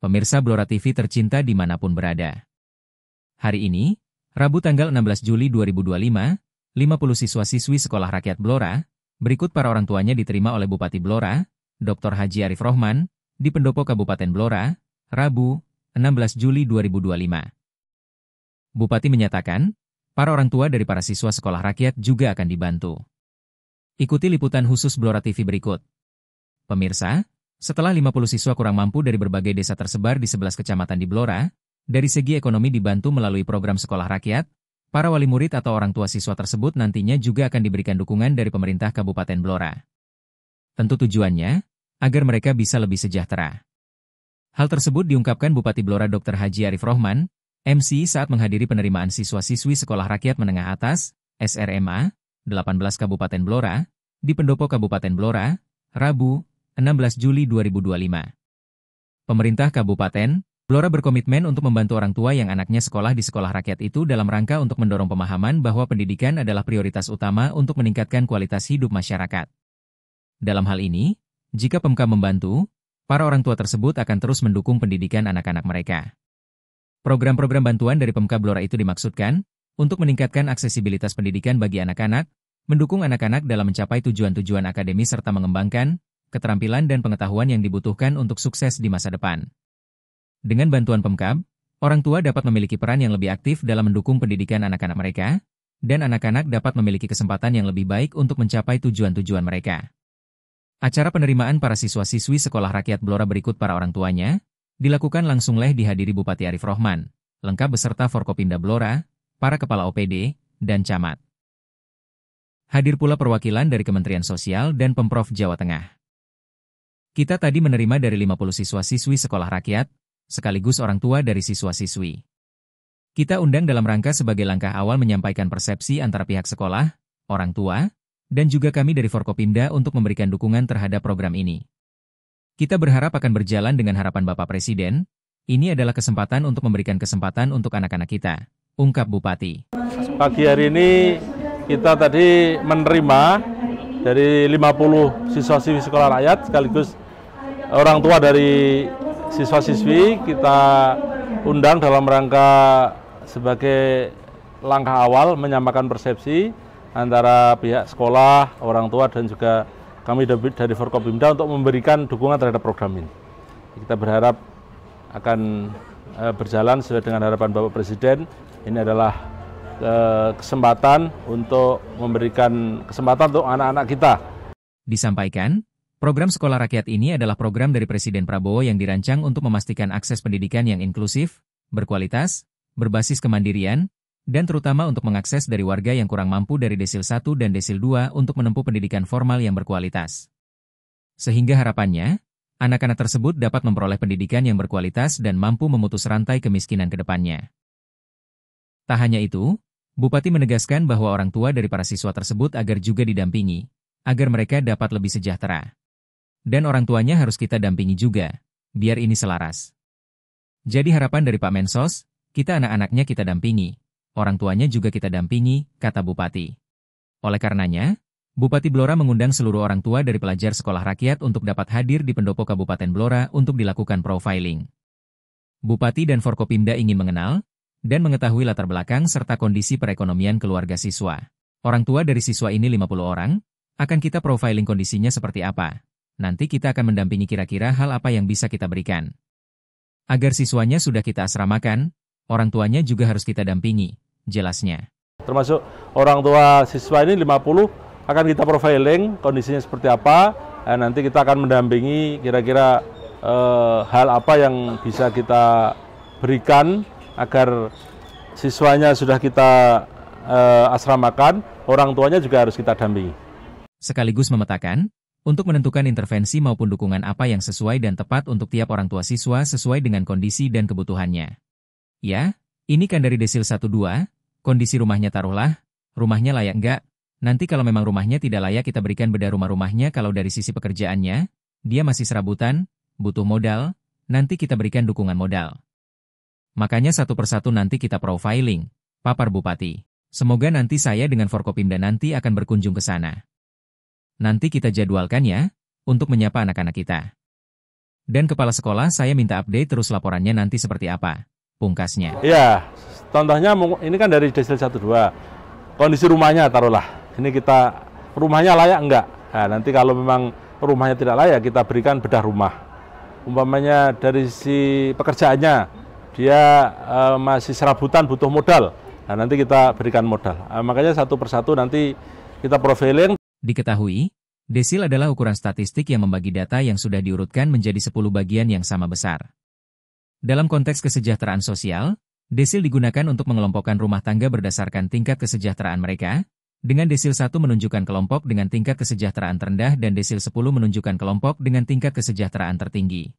pemirsa Blora TV tercinta dimanapun berada. Hari ini, Rabu tanggal 16 Juli 2025, 50 siswa-siswi Sekolah Rakyat Blora, berikut para orang tuanya diterima oleh Bupati Blora, Dr. Haji Arif Rohman, di Pendopo Kabupaten Blora, Rabu, 16 Juli 2025. Bupati menyatakan, para orang tua dari para siswa sekolah rakyat juga akan dibantu. Ikuti liputan khusus Blora TV berikut. Pemirsa, setelah 50 siswa kurang mampu dari berbagai desa tersebar di 11 kecamatan di Blora, dari segi ekonomi dibantu melalui program sekolah rakyat, para wali murid atau orang tua siswa tersebut nantinya juga akan diberikan dukungan dari pemerintah Kabupaten Blora. Tentu tujuannya, agar mereka bisa lebih sejahtera. Hal tersebut diungkapkan Bupati Blora Dr. Haji Arif Rohman, MC saat menghadiri penerimaan siswa-siswi Sekolah Rakyat Menengah Atas, SRMA, 18 Kabupaten Blora, di Pendopo Kabupaten Blora, Rabu, 16 Juli 2025. Pemerintah Kabupaten Blora berkomitmen untuk membantu orang tua yang anaknya sekolah di sekolah rakyat itu dalam rangka untuk mendorong pemahaman bahwa pendidikan adalah prioritas utama untuk meningkatkan kualitas hidup masyarakat. Dalam hal ini, jika Pemkab membantu, para orang tua tersebut akan terus mendukung pendidikan anak-anak mereka. Program-program bantuan dari Pemkab Blora itu dimaksudkan untuk meningkatkan aksesibilitas pendidikan bagi anak-anak, mendukung anak-anak dalam mencapai tujuan-tujuan akademis serta mengembangkan keterampilan dan pengetahuan yang dibutuhkan untuk sukses di masa depan. Dengan bantuan Pemkab, orang tua dapat memiliki peran yang lebih aktif dalam mendukung pendidikan anak-anak mereka, dan anak-anak dapat memiliki kesempatan yang lebih baik untuk mencapai tujuan-tujuan mereka. Acara penerimaan para siswa-siswi Sekolah Rakyat Blora berikut para orang tuanya, dilakukan langsung dihadiri Bupati Arif Rohman, lengkap beserta Forkopimda Blora, para kepala OPD, dan camat. Hadir pula perwakilan dari Kementerian Sosial dan Pemprov Jawa Tengah. Kita tadi menerima dari 50 siswa-siswi sekolah rakyat, sekaligus orang tua dari siswa-siswi. Kita undang dalam rangka sebagai langkah awal menyampaikan persepsi antara pihak sekolah, orang tua, dan juga kami dari Forkopimda untuk memberikan dukungan terhadap program ini. Kita berharap akan berjalan dengan harapan Bapak Presiden, ini adalah kesempatan untuk memberikan kesempatan untuk anak-anak kita, ungkap Bupati. Pagi hari ini kita tadi menerima dari 50 siswa-siswi sekolah rakyat sekaligus orang tua dari siswa-siswi kita undang dalam rangka sebagai langkah awal menyamakan persepsi antara pihak sekolah, orang tua dan juga kami dari Forkopimda untuk memberikan dukungan terhadap program ini. Kita berharap akan berjalan sesuai dengan harapan Bapak Presiden. Ini adalah kesempatan untuk memberikan kesempatan untuk anak-anak kita. Disampaikan, program Sekolah Rakyat ini adalah program dari Presiden Prabowo yang dirancang untuk memastikan akses pendidikan yang inklusif, berkualitas, berbasis kemandirian, dan terutama untuk mengakses dari warga yang kurang mampu dari desil 1 dan desil 2 untuk menempuh pendidikan formal yang berkualitas. Sehingga harapannya, anak-anak tersebut dapat memperoleh pendidikan yang berkualitas dan mampu memutus rantai kemiskinan ke depannya. Tak hanya itu, Bupati menegaskan bahwa orang tua dari para siswa tersebut agar juga didampingi, agar mereka dapat lebih sejahtera. Dan orang tuanya harus kita dampingi juga, biar ini selaras. Jadi harapan dari Pak Mensos, kita anak-anaknya kita dampingi, orang tuanya juga kita dampingi, kata Bupati. Oleh karenanya, Bupati Blora mengundang seluruh orang tua dari pelajar sekolah rakyat untuk dapat hadir di Pendopo Kabupaten Blora untuk dilakukan profiling. Bupati dan Forkopimda ingin mengenal dan mengetahui latar belakang serta kondisi perekonomian keluarga siswa. Orang tua dari siswa ini 50 orang, akan kita profiling kondisinya seperti apa. Nanti kita akan mendampingi kira-kira hal apa yang bisa kita berikan. Agar siswanya sudah kita asramakan, orang tuanya juga harus kita dampingi, jelasnya. Termasuk orang tua siswa ini 50 akan kita profiling kondisinya seperti apa, nanti kita akan mendampingi kira-kira hal apa yang bisa kita berikan agar siswanya sudah kita asramakan, orang tuanya juga harus kita dampingi. Sekaligus memetakan, untuk menentukan intervensi maupun dukungan apa yang sesuai dan tepat untuk tiap orang tua siswa sesuai dengan kondisi dan kebutuhannya. Ya, ini kan dari desil 1-2, kondisi rumahnya taruhlah, rumahnya layak enggak, nanti kalau memang rumahnya tidak layak kita berikan beda rumahnya kalau dari sisi pekerjaannya, dia masih serabutan, butuh modal, nanti kita berikan dukungan modal. Makanya satu persatu nanti kita profiling, papar Bupati. Semoga nanti saya dengan Forkopimda nanti akan berkunjung ke sana. Nanti kita jadwalkan ya, untuk menyapa anak-anak kita. Dan kepala sekolah saya minta update terus laporannya nanti seperti apa, pungkasnya. Ya, contohnya ini kan dari Desil 12. Kondisi rumahnya taruhlah. Ini kita rumahnya layak enggak? Nah, nanti kalau memang rumahnya tidak layak, kita berikan bedah rumah. Umpamanya dari si pekerjaannya, dia masih serabutan butuh modal. Nah, nanti kita berikan modal. Makanya satu persatu nanti kita profiling. Diketahui, desil adalah ukuran statistik yang membagi data yang sudah diurutkan menjadi 10 bagian yang sama besar. Dalam konteks kesejahteraan sosial, desil digunakan untuk mengelompokkan rumah tangga berdasarkan tingkat kesejahteraan mereka, dengan desil 1 menunjukkan kelompok dengan tingkat kesejahteraan terendah dan desil 10 menunjukkan kelompok dengan tingkat kesejahteraan tertinggi.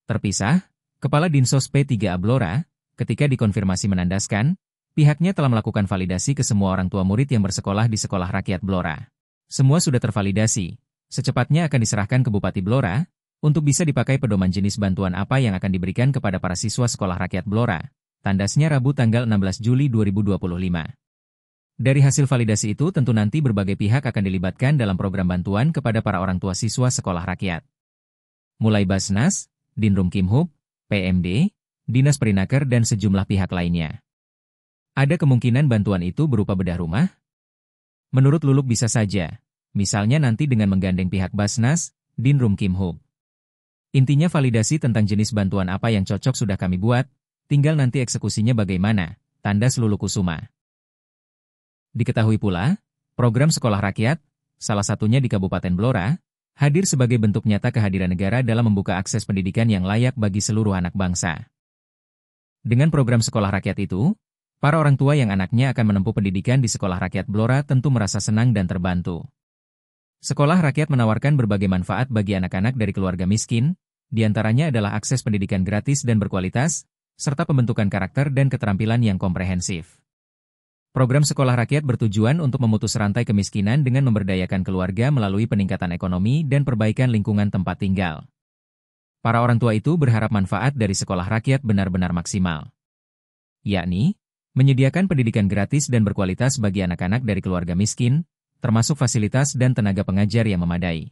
Terpisah, Kepala Dinsos P3A Blora, ketika dikonfirmasi menandaskan, pihaknya telah melakukan validasi ke semua orang tua murid yang bersekolah di Sekolah Rakyat Blora. Semua sudah tervalidasi, secepatnya akan diserahkan ke Bupati Blora, untuk bisa dipakai pedoman jenis bantuan apa yang akan diberikan kepada para siswa Sekolah Rakyat Blora, tandasnya Rabu tanggal 16 Juli 2025. Dari hasil validasi itu tentu nanti berbagai pihak akan dilibatkan dalam program bantuan kepada para orang tua siswa Sekolah Rakyat. Mulai Basnas, Dinrum Kimhub, PMD, Dinas Perinaker dan sejumlah pihak lainnya. Ada kemungkinan bantuan itu berupa bedah rumah? Menurut Luluk bisa saja, misalnya nanti dengan menggandeng pihak Basnas, Dinrum Kimhub. Intinya validasi tentang jenis bantuan apa yang cocok sudah kami buat, tinggal nanti eksekusinya bagaimana, tandas Luluk Kusuma. Diketahui pula, program Sekolah Rakyat, salah satunya di Kabupaten Blora, hadir sebagai bentuk nyata kehadiran negara dalam membuka akses pendidikan yang layak bagi seluruh anak bangsa. Dengan program Sekolah Rakyat itu, para orang tua yang anaknya akan menempuh pendidikan di Sekolah Rakyat Blora tentu merasa senang dan terbantu. Sekolah Rakyat menawarkan berbagai manfaat bagi anak-anak dari keluarga miskin, diantaranya adalah akses pendidikan gratis dan berkualitas, serta pembentukan karakter dan keterampilan yang komprehensif. Program Sekolah Rakyat bertujuan untuk memutus rantai kemiskinan dengan memberdayakan keluarga melalui peningkatan ekonomi dan perbaikan lingkungan tempat tinggal. Para orang tua itu berharap manfaat dari Sekolah Rakyat benar-benar maksimal, yakni menyediakan pendidikan gratis dan berkualitas bagi anak-anak dari keluarga miskin, termasuk fasilitas dan tenaga pengajar yang memadai.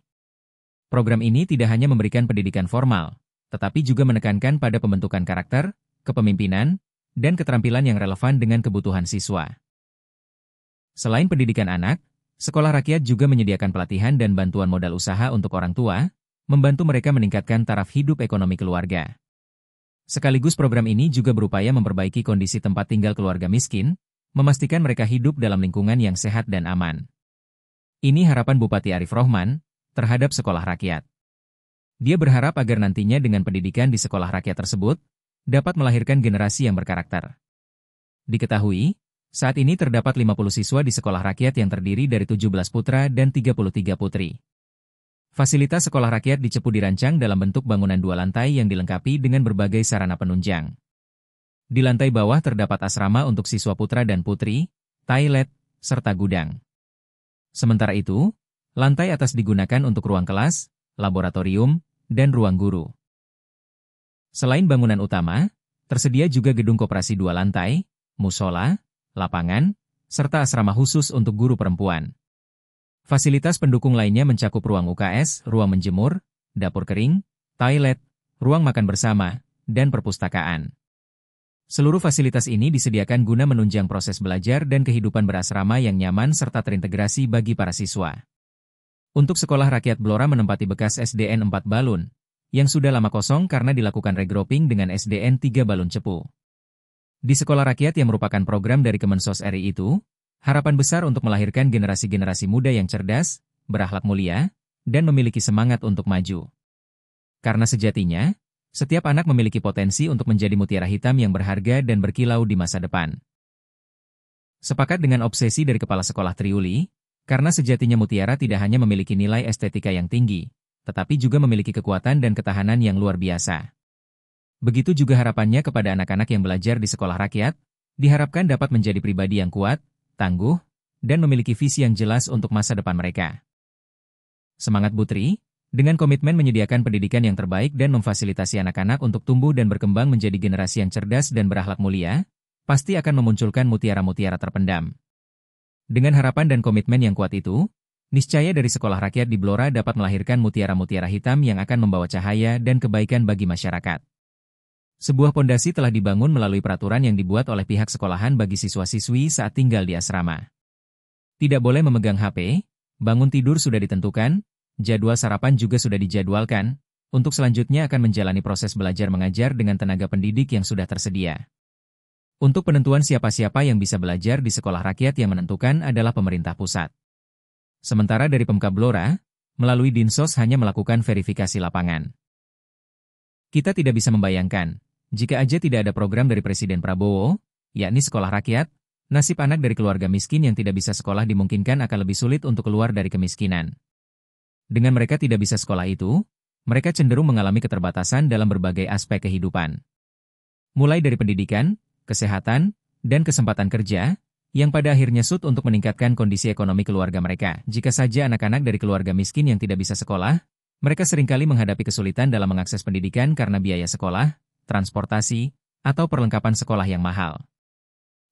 Program ini tidak hanya memberikan pendidikan formal, tetapi juga menekankan pada pembentukan karakter, kepemimpinan, dan keterampilan yang relevan dengan kebutuhan siswa. Selain pendidikan anak, Sekolah Rakyat juga menyediakan pelatihan dan bantuan modal usaha untuk orang tua, membantu mereka meningkatkan taraf hidup ekonomi keluarga. Sekaligus program ini juga berupaya memperbaiki kondisi tempat tinggal keluarga miskin, memastikan mereka hidup dalam lingkungan yang sehat dan aman. Ini harapan Bupati Arif Rohman terhadap Sekolah Rakyat. Dia berharap agar nantinya dengan pendidikan di Sekolah Rakyat tersebut, dapat melahirkan generasi yang berkarakter. Diketahui, saat ini terdapat 50 siswa di Sekolah Rakyat yang terdiri dari 17 putra dan 33 putri. Fasilitas Sekolah Rakyat di Cepu dirancang dalam bentuk bangunan 2 lantai yang dilengkapi dengan berbagai sarana penunjang. Di lantai bawah terdapat asrama untuk siswa putra dan putri, toilet, serta gudang. Sementara itu, lantai atas digunakan untuk ruang kelas, laboratorium, dan ruang guru. Selain bangunan utama, tersedia juga gedung koperasi 2 lantai, musola, lapangan, serta asrama khusus untuk guru perempuan. Fasilitas pendukung lainnya mencakup ruang UKS, ruang menjemur, dapur kering, toilet, ruang makan bersama, dan perpustakaan. Seluruh fasilitas ini disediakan guna menunjang proses belajar dan kehidupan berasrama yang nyaman serta terintegrasi bagi para siswa. Untuk Sekolah Rakyat Blora menempati bekas SDN 4 Balun, yang sudah lama kosong karena dilakukan regrouping dengan SDN 3 Balun Cepu. Di Sekolah Rakyat yang merupakan program dari Kemensos RI itu, harapan besar untuk melahirkan generasi-generasi muda yang cerdas, berakhlak mulia, dan memiliki semangat untuk maju. Karena sejatinya, setiap anak memiliki potensi untuk menjadi mutiara hitam yang berharga dan berkilau di masa depan. Sepakat dengan obsesi dari Kepala Sekolah Triuli, karena sejatinya mutiara tidak hanya memiliki nilai estetika yang tinggi, tetapi juga memiliki kekuatan dan ketahanan yang luar biasa. Begitu juga harapannya kepada anak-anak yang belajar di Sekolah Rakyat, diharapkan dapat menjadi pribadi yang kuat, tangguh, dan memiliki visi yang jelas untuk masa depan mereka. Semangat Butri, dengan komitmen menyediakan pendidikan yang terbaik dan memfasilitasi anak-anak untuk tumbuh dan berkembang menjadi generasi yang cerdas dan berakhlak mulia, pasti akan memunculkan mutiara-mutiara terpendam. Dengan harapan dan komitmen yang kuat itu, niscaya dari sekolah rakyat di Blora dapat melahirkan mutiara-mutiara hitam yang akan membawa cahaya dan kebaikan bagi masyarakat. Sebuah pondasi telah dibangun melalui peraturan yang dibuat oleh pihak sekolahan bagi siswa-siswi saat tinggal di asrama. Tidak boleh memegang HP, bangun tidur sudah ditentukan, jadwal sarapan juga sudah dijadwalkan, untuk selanjutnya akan menjalani proses belajar mengajar dengan tenaga pendidik yang sudah tersedia. Untuk penentuan siapa-siapa yang bisa belajar di sekolah rakyat yang menentukan adalah pemerintah pusat. Sementara dari Pemkab Blora, melalui Dinsos hanya melakukan verifikasi lapangan. Kita tidak bisa membayangkan, jika aja tidak ada program dari Presiden Prabowo, yakni sekolah rakyat, nasib anak dari keluarga miskin yang tidak bisa sekolah dimungkinkan akan lebih sulit untuk keluar dari kemiskinan. Dengan mereka tidak bisa sekolah itu, mereka cenderung mengalami keterbatasan dalam berbagai aspek kehidupan. Mulai dari pendidikan, kesehatan, dan kesempatan kerja, yang pada akhirnya sud untuk meningkatkan kondisi ekonomi keluarga mereka. Jika saja anak-anak dari keluarga miskin yang tidak bisa sekolah, mereka seringkali menghadapi kesulitan dalam mengakses pendidikan karena biaya sekolah, transportasi, atau perlengkapan sekolah yang mahal.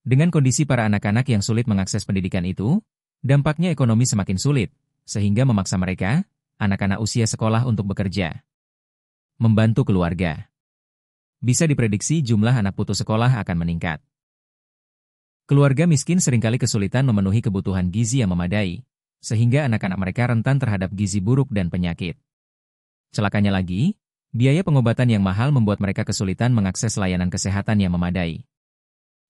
Dengan kondisi para anak-anak yang sulit mengakses pendidikan itu, dampaknya ekonomi semakin sulit, sehingga memaksa mereka, anak-anak usia sekolah untuk bekerja. Membantu keluarga. Bisa diprediksi jumlah anak putus sekolah akan meningkat. Keluarga miskin seringkali kesulitan memenuhi kebutuhan gizi yang memadai, sehingga anak-anak mereka rentan terhadap gizi buruk dan penyakit. Celakanya lagi, biaya pengobatan yang mahal membuat mereka kesulitan mengakses layanan kesehatan yang memadai.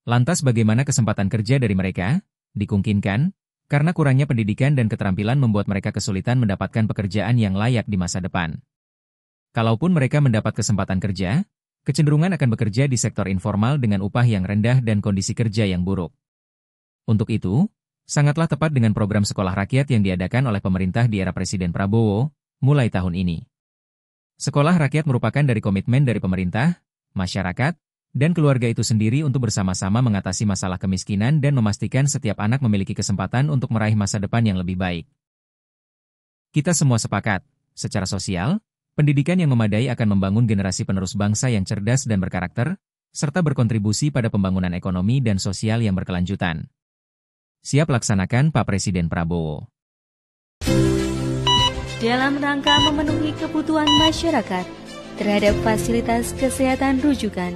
Lantas bagaimana kesempatan kerja dari mereka? Dikungkinkan, karena kurangnya pendidikan dan keterampilan membuat mereka kesulitan mendapatkan pekerjaan yang layak di masa depan. Kalaupun mereka mendapat kesempatan kerja, kecenderungan akan bekerja di sektor informal dengan upah yang rendah dan kondisi kerja yang buruk. Untuk itu, sangatlah tepat dengan program sekolah rakyat yang diadakan oleh pemerintah di era Presiden Prabowo, mulai tahun ini. Sekolah rakyat merupakan dari komitmen dari pemerintah, masyarakat, dan keluarga itu sendiri untuk bersama-sama mengatasi masalah kemiskinan dan memastikan setiap anak memiliki kesempatan untuk meraih masa depan yang lebih baik. Kita semua sepakat, secara sosial, pendidikan yang memadai akan membangun generasi penerus bangsa yang cerdas dan berkarakter, serta berkontribusi pada pembangunan ekonomi dan sosial yang berkelanjutan. Siap laksanakan Pak Presiden Prabowo. Dalam rangka memenuhi kebutuhan masyarakat terhadap fasilitas kesehatan rujukan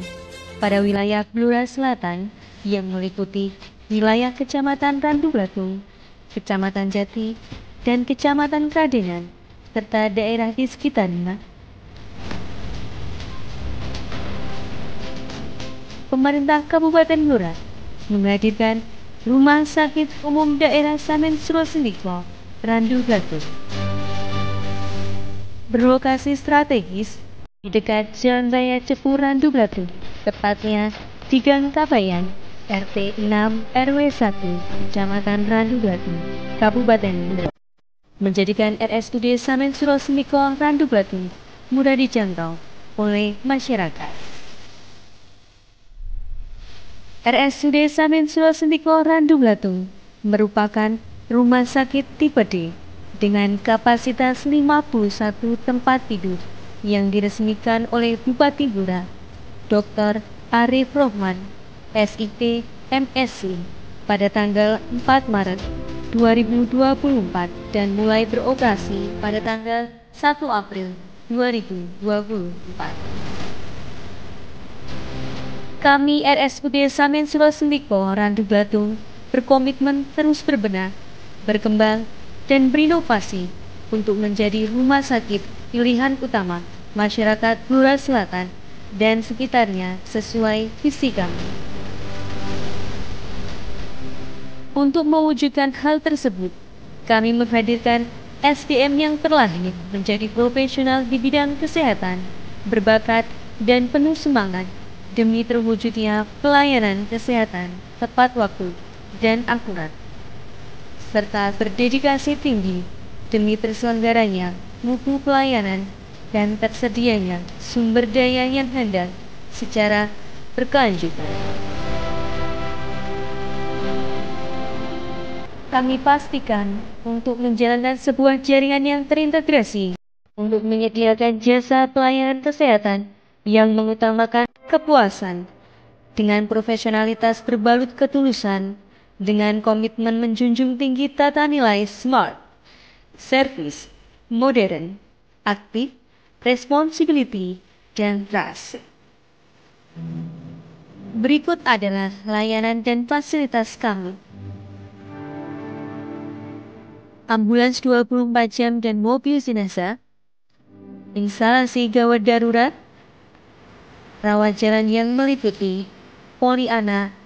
pada wilayah Blora Selatan yang meliputi wilayah Kecamatan Randu Blatung, Kecamatan Jati, dan Kecamatan Kradenan, serta daerah di sekitarnya. Pemerintah Kabupaten Blora menghadirkan Rumah Sakit Umum Daerah Samen Surosendiko, Randu Blatung. Berlokasi strategis di dekat Jalan Raya Cepu Randu Blatung, tepatnya di Gang Kabayan, RT 6 RW 1, Kecamatan Randu Blatung, Kabupaten Blora, menjadikan RSUD Samen Surosendiko Randu Blatung mudah dijangkau oleh masyarakat. RSUD Samen Surosendiko Randu Blatung merupakan rumah sakit tipe D dengan kapasitas 51 tempat tidur yang diresmikan oleh Bupati Blora, Dr. Arif Rohman, SIP, MSc, pada tanggal 4 Maret 2024 dan mulai beroperasi pada tanggal 1 April 2024. Kami RSUD Samen Surosendiko Randu Blatung berkomitmen terus berbenah, berkembang, dan berinovasi untuk menjadi rumah sakit pilihan utama masyarakat Blora Selatan dan sekitarnya sesuai visi kami. Untuk mewujudkan hal tersebut, kami menghadirkan SDM yang terlahir menjadi profesional di bidang kesehatan, berbakat, dan penuh semangat demi terwujudnya pelayanan kesehatan tepat waktu dan akurat, serta berdedikasi tinggi demi terselenggaranya mutu pelayanan dan tersedianya sumber daya yang handal secara berkelanjutan. Kami pastikan untuk menjalankan sebuah jaringan yang terintegrasi untuk menyediakan jasa pelayanan kesehatan yang mengutamakan kepuasan dengan profesionalitas berbalut ketulusan, dengan komitmen menjunjung tinggi tata nilai SMART, service, modern, aktif, responsibility, dan trust. Berikut adalah layanan dan fasilitas kami. Ambulans 24 jam dan mobil jenazah, instalasi gawat darurat, rawat jalan yang meliputi poliana